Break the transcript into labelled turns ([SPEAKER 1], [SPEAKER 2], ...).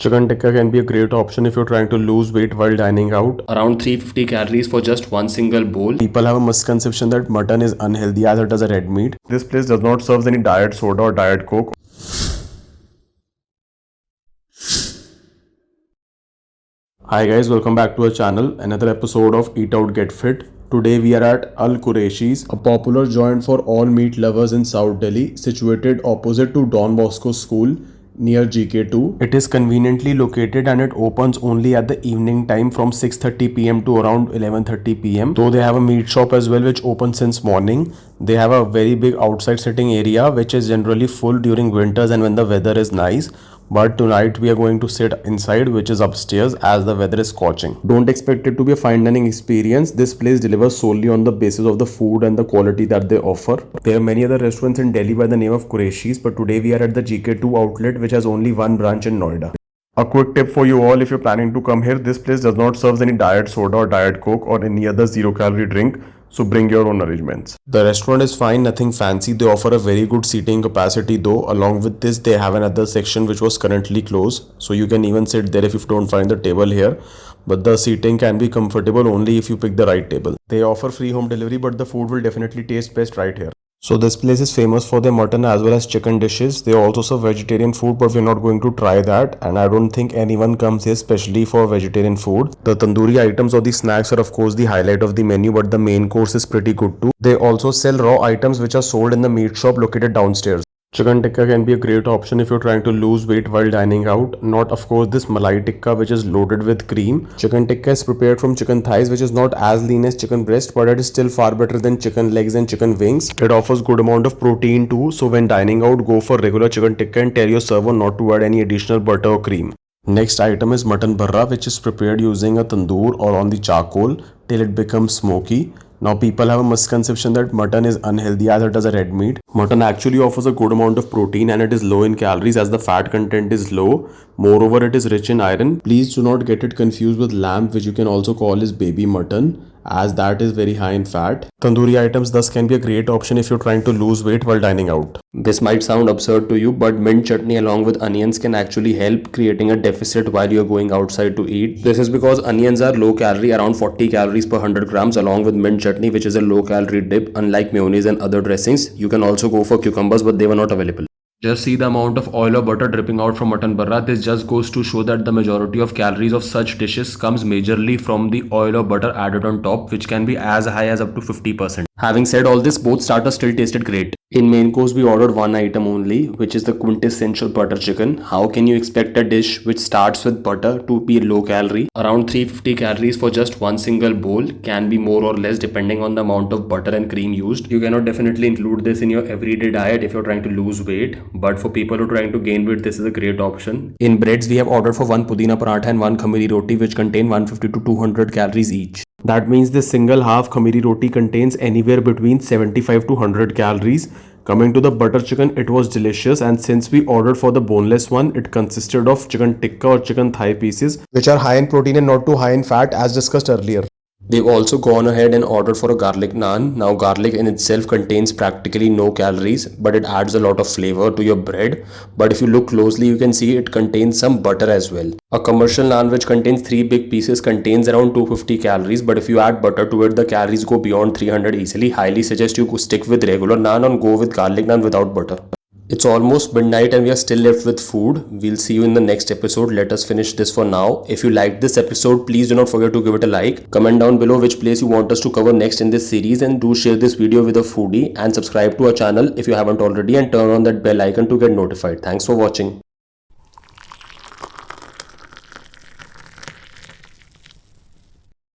[SPEAKER 1] Chicken tikka can be a great option if you're trying to lose weight while dining out.
[SPEAKER 2] Around 350 calories for just one single bowl.
[SPEAKER 1] People have a misconception that mutton is unhealthy as it is a red meat. This place does not serve any diet soda or diet coke. Hi guys, welcome back to our channel. Another episode of Eat Out Get Fit. Today we are at Al Qureshi's, a popular joint for all meat lovers in South Delhi, situated opposite to Don Bosco School near GK2. It is conveniently located and it opens only at the evening time from 6:30 pm to around 11:30 pm. Though they have a meat shop as well which opens since morning. They have a very big outside sitting area which is generally full during winters and when the weather is nice. But tonight we are going to sit inside, which is upstairs, as the weather is scorching. Don't expect it to be a fine dining experience. This place delivers solely on the basis of the food and the quality that they offer. There are many other restaurants in Delhi by the name of Qureshi's, but today we are at the GK2 outlet, which has only one branch in Noida. A quick tip for you all: if you're planning to come here, this place does not serve any diet soda or diet coke or any other zero-calorie drink. So bring your own arrangements. The restaurant is fine, nothing fancy. They offer a very good seating capacity though. Along with this, they have another section which was currently closed. So you can even sit there if you don't find the table here. But the seating can be comfortable only if you pick the right table. They offer free home delivery, but the food will definitely taste best right here. So this place is famous for their mutton as well as chicken dishes. They also serve vegetarian food, but we're not going to try that. And I don't think anyone comes here specially for vegetarian food. The tandoori items or the snacks are of course the highlight of the menu, but the main course is pretty good too. They also sell raw items which are sold in the meat shop located downstairs. Chicken tikka can be a great option if you're trying to lose weight while dining out. Not of course this malai tikka which is loaded with cream. Chicken tikka is prepared from chicken thighs, which is not as lean as chicken breast, but it is still far better than chicken legs and chicken wings. It offers good amount of protein too, so when dining out, go for regular chicken tikka and tell your server not to add any additional butter or cream. Next item is mutton bharra, which is prepared using a tandoor or on the charcoal till it becomes smoky. Now people have a misconception that mutton is unhealthy as it is a red meat. Mutton actually offers a good amount of protein and it is low in calories as the fat content is low. Moreover, it is rich in iron. Please do not get it confused with lamb, which you can also call as baby mutton, as that is very high in fat. Tandoori items thus can be a great option if you're trying to lose weight while dining out.
[SPEAKER 2] This might sound absurd to you, but mint chutney along with onions can actually help creating a deficit while you're going outside to eat. This is because onions are low calorie, around 40 calories per 100 grams, along with mint chutney, which is a low calorie dip. Unlike mayonnaise and other dressings, you can also go for cucumbers, but they were not available. Just see the amount of oil or butter dripping out from mutton bharra. This just goes to show that the majority of calories of such dishes comes majorly from the oil or butter added on top, which can be as high as up to 50%. Having said all this, both starters still tasted great. In main course, we ordered one item only, which is the quintessential butter chicken. How can you expect a dish which starts with butter to be low calorie? Around 350 calories for just one single bowl, can be more or less depending on the amount of butter and cream used. You cannot definitely include this in your everyday diet if you're trying to lose weight, but for people who are trying to gain weight, this is a great option. In breads, we have ordered for one pudina paratha and one khamiri roti, which contain 150 to 200 calories each. That means this single half khamiri roti contains anywhere between 75 to 100 calories. Coming to the butter chicken, it was delicious, and since we ordered for the boneless one, it consisted of chicken tikka or chicken thigh pieces, which are high in protein and not too high in fat as discussed earlier. They've also gone ahead and ordered for a garlic naan. Now garlic in itself contains practically no calories, but it adds a lot of flavor to your bread. But if you look closely, you can see it contains some butter as well. A commercial naan which contains 3 big pieces contains around 250 calories, but if you add butter to it, the calories go beyond 300 easily. Highly suggest you stick with regular naan and go with garlic naan without butter. It's almost midnight and we are still left with food. We'll see you in the next episode. Let us finish this for now. If you liked this episode, please do not forget to give it a like. Comment down below which place you want us to cover next in this series, and do share this video with a foodie and subscribe to our channel if you haven't already, and turn on that bell icon to get notified. Thanks for watching.